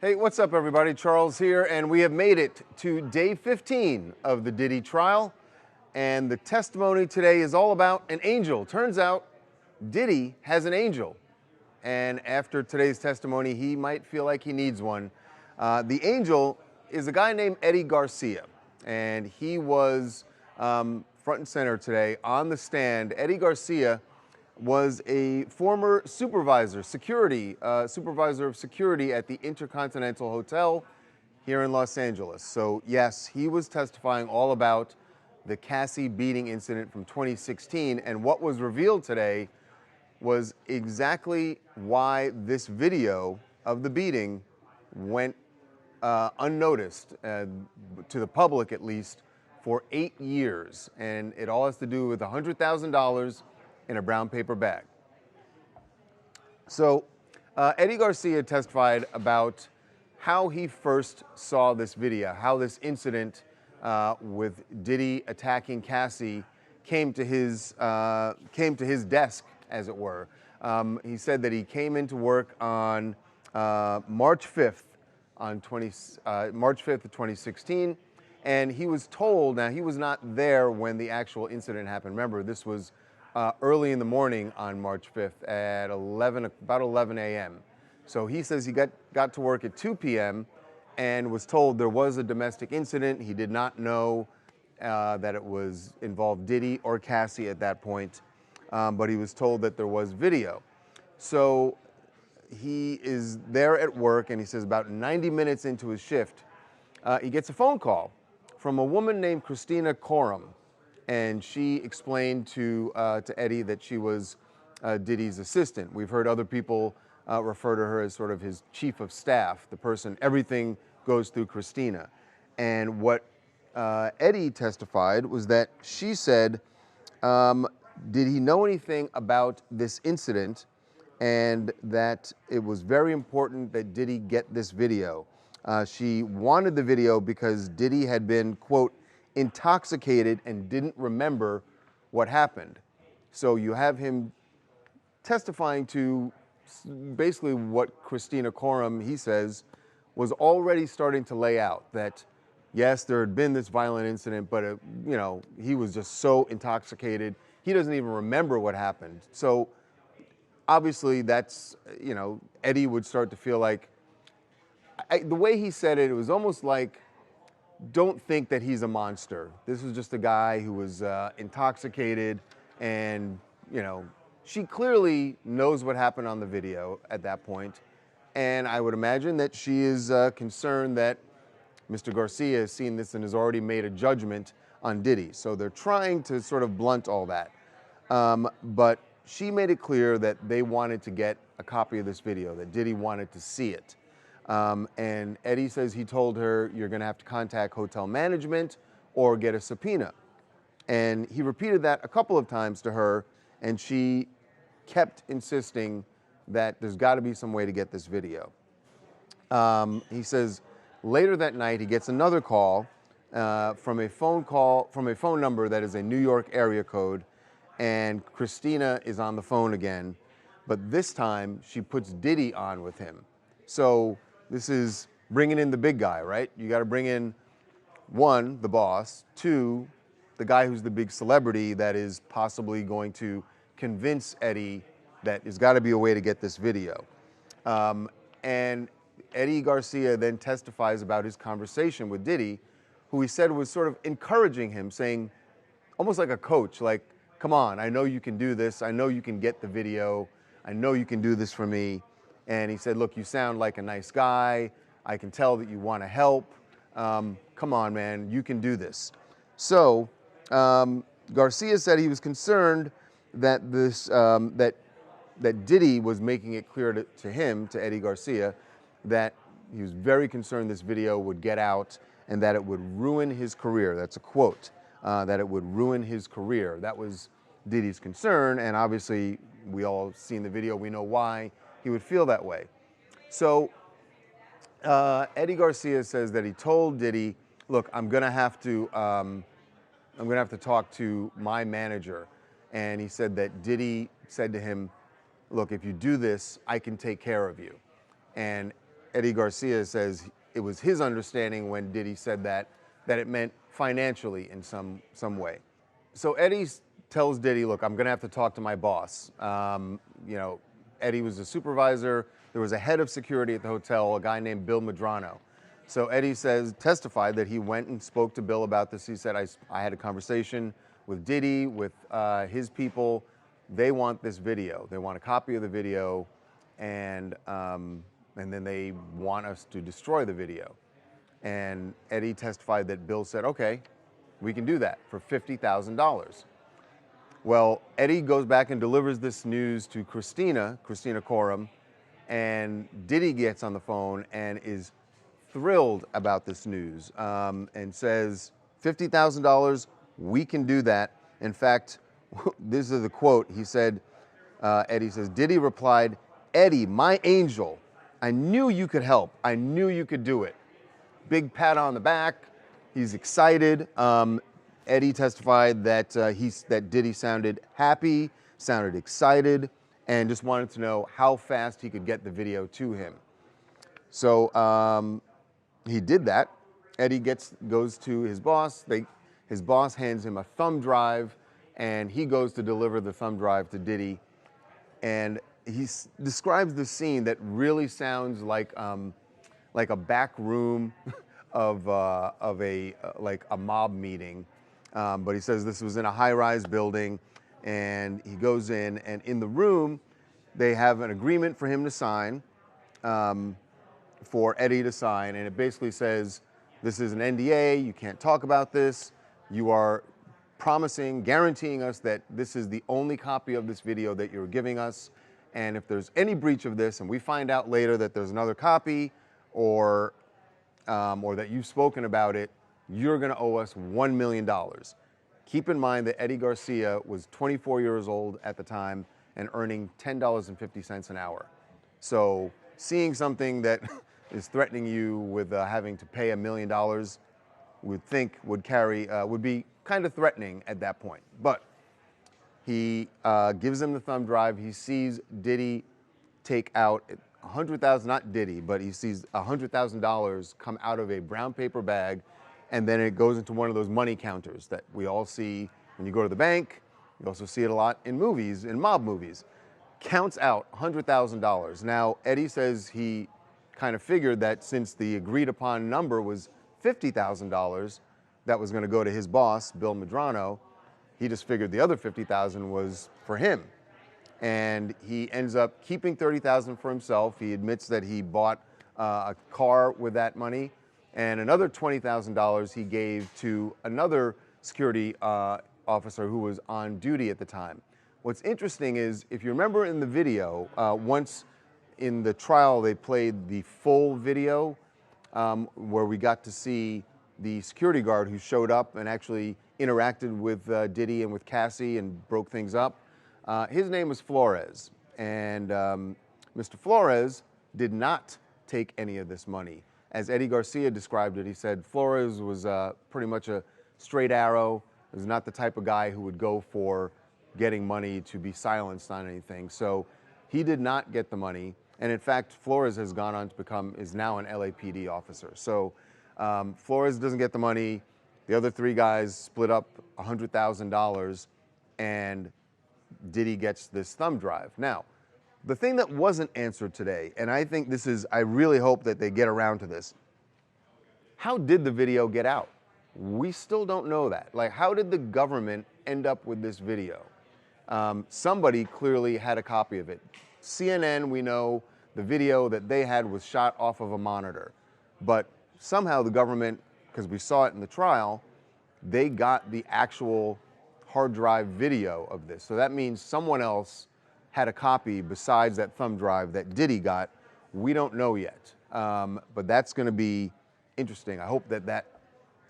Hey, what's up, everybody? Charles here, and we have made it to day 15 of the Diddy trial. And the testimony today is all about an angel. Turns out Diddy has an angel. And after today's testimony, he might feel like he needs one. The angel is a guy named Eddie Garcia, and he was front and center today on the stand. Eddie Garcia was a former supervisor of security at the Intercontinental Hotel here in Los Angeles. So yes, he was testifying all about the Cassie beating incident from 2016, and what was revealed today was exactly why this video of the beating went unnoticed, to the public at least, for 8 years. And it all has to do with $100,000 in a brown paper bag. So Eddie Garcia testified about how he first saw this video, how this incident with Diddy attacking Cassie came to his desk, as it were. He said that he came into work on March 5th of 2016, and he was told, now he was not there when the actual incident happened. Remember, this was early in the morning on March 5th at about 11 a.m. So he says he got to work at 2 p.m. and was told there was a domestic incident. He did not know that it involved Diddy or Cassie at that point, but he was told that there was video. So he is there at work, and he says about 90 minutes into his shift, he gets a phone call from a woman named Christina Coram. And she explained to Eddie that she was Diddy's assistant. We've heard other people refer to her as sort of his chief of staff, the person, everything goes through Christina. And what Eddie testified was that she said, did he know anything about this incident, and that it was very important that Diddy get this video. She wanted the video because Diddy had been, quote, intoxicated and didn't remember what happened. So you have him testifying to basically what Christina Coram, he says, was already starting to lay out, that yes, there had been this violent incident, but he was just so intoxicated, he doesn't even remember what happened. So obviously that's, Eddie would start to feel like, the way he said it, it was almost like, don't think that he's a monster. This was just a guy who was intoxicated, and she clearly knows what happened on the video at that point, and I would imagine that she is concerned that Mr. Garcia has seen this and has already made a judgment on Diddy. So they're trying to sort of blunt all that, but she made it clear that they wanted to get a copy of this video, that Diddy wanted to see it. And Eddie says he told her, you're going to have to contact hotel management or get a subpoena. And he repeated that a couple of times to her, and she kept insisting that there's got to be some way to get this video. He says later that night he gets another call from a phone number that is a New York area code, and Christina is on the phone again, but this time she puts Diddy on with him. So this is bringing in the big guy, right? You got to bring in, one, the boss, two, the guy who's the big celebrity that is possibly going to convince Eddie that there's got to be a way to get this video. And Eddie Garcia then testifies about his conversation with Diddy, who he said was sort of encouraging him, saying, almost like a coach, like, come on, I know you can do this. I know you can get the video. I know you can do this for me. And he said, look, you sound like a nice guy. I can tell that you want to help. Come on, man, you can do this. So Garcia said he was concerned that that Diddy was making it clear to him, to Eddie Garcia, that he was very concerned this video would get out and that it would ruin his career. That's a quote, that it would ruin his career. That was Diddy's concern, and obviously we all seen the video. We know why he would feel that way. So Eddie Garcia says that he told Diddy, look, I'm gonna have to talk to my manager. And he said that Diddy said to him, look, if you do this, I can take care of you. And Eddie Garcia says it was his understanding when Diddy said that it meant financially in some way. So Eddie tells Diddy, look, I'm going to have to talk to my boss. You know, Eddie was a supervisor. There was a head of security at the hotel, a guy named Bill Medrano. So Eddie testified that he went and spoke to Bill about this. He said, I had a conversation with Diddy, with his people. They want this video. They want a copy of the video, and then they want us to destroy the video. And Eddie testified that Bill said, okay, we can do that for $50,000. Well, Eddie goes back and delivers this news to Christina Coram, and Diddy gets on the phone and is thrilled about this news and says, $50,000, we can do that. In fact, this is the quote. He said, Eddie says, Diddy replied, Eddie, my angel, I knew you could help. I knew you could do it. Big pat on the back. He's excited. Eddie testified that that Diddy sounded happy, sounded excited, and just wanted to know how fast he could get the video to him. So he did that. Eddie goes to his boss. His boss hands him a thumb drive, and he goes to deliver the thumb drive to Diddy. And he describes the scene that really sounds like a back room of like a mob meeting. But he says this was in a high-rise building, and he goes in, and in the room, they have an agreement for him to sign, for Eddie to sign, and it basically says, this is an NDA, you can't talk about this, you are guaranteeing us that this is the only copy of this video that you're giving us, and if there's any breach of this, and we find out later that there's another copy, or that you've spoken about it, you're going to owe us $1 million. Keep in mind that Eddie Garcia was 24 years old at the time and earning $10.50 an hour. So seeing something that is threatening you with having to pay $1 million would be kind of threatening at that point. But he gives him the thumb drive. He sees Diddy take out $100,000, not Diddy, but he sees $100,000 come out of a brown paper bag, and then it goes into one of those money counters that we all see when you go to the bank. You also see it a lot in movies, in mob movies. Counts out $100,000. Now, Eddie says he kind of figured that since the agreed upon number was $50,000 that was going to go to his boss, Bill Medrano, he just figured the other $50,000 was for him. And he ends up keeping $30,000 for himself. He admits that he bought a car with that money, and another $20,000 he gave to another security officer who was on duty at the time. What's interesting is, if you remember in the video, once in the trial they played the full video where we got to see the security guard who showed up and actually interacted with Diddy and with Cassie and broke things up. His name was Flores, and Mr. Flores did not take any of this money. As Eddie Garcia described it, he said Flores was pretty much a straight arrow. He was not the type of guy who would go for getting money to be silenced on anything. So he did not get the money. And in fact, Flores has gone on to is now an LAPD officer. So Flores doesn't get the money. The other three guys split up $100,000, and Diddy gets this thumb drive. Now, the thing that wasn't answered today, and I think I really hope that they get around to this. How did the video get out? We still don't know that. Like, how did the government end up with this video? Somebody clearly had a copy of it. CNN, we know the video that they had was shot off of a monitor. But somehow the government, because we saw it in the trial, they got the actual hard drive video of this. So that means someone else had a copy besides that thumb drive that Diddy got. We don't know yet, but that's going to be interesting. I hope that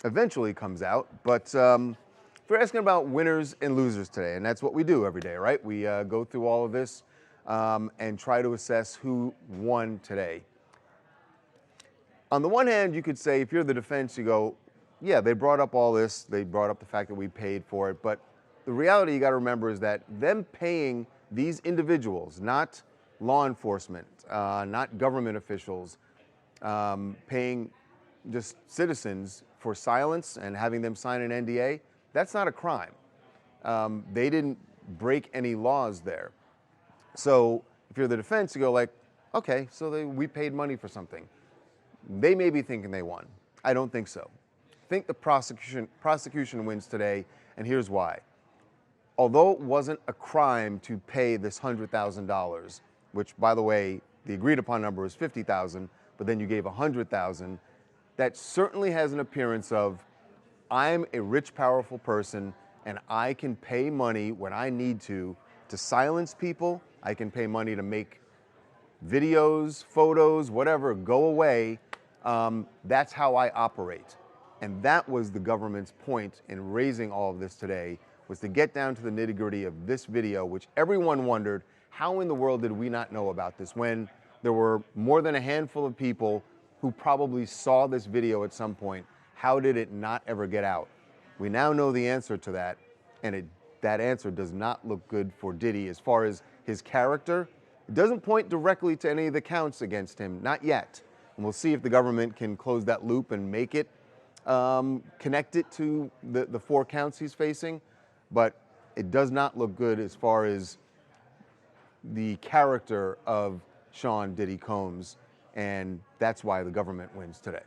eventually comes out. But we're asking about winners and losers today, and that's what we do every day, right? We go through all of this and try to assess who won today. On the one hand, you could say, if you're the defense, you go, yeah, they brought up all this. They brought up the fact that we paid for it. But the reality you got to remember is that them paying these individuals, not law enforcement, not government officials, paying just citizens for silence and having them sign an NDA, that's not a crime. They didn't break any laws there. So if you're the defense, you go like, okay, so we paid money for something. They may be thinking they won. I don't think so. I think the prosecution wins today, and here's why. Although it wasn't a crime to pay this $100,000, which, by the way, the agreed upon number was $50,000, but then you gave $100,000, that certainly has an appearance of, I'm a rich, powerful person, and I can pay money when I need to silence people. I can pay money to make videos, photos, whatever, go away. That's how I operate. And that was the government's point in raising all of this today, was to get down to the nitty-gritty of this video, which everyone wondered, how in the world did we not know about this when there were more than a handful of people who probably saw this video at some point? How did it not ever get out? We now know the answer to that, and that answer does not look good for Diddy as far as his character. It doesn't point directly to any of the counts against him, not yet. And we'll see if the government can close that loop and make it, connect it to the 4 counts he's facing. But it does not look good as far as the character of Sean Diddy Combs, and that's why the government wins today.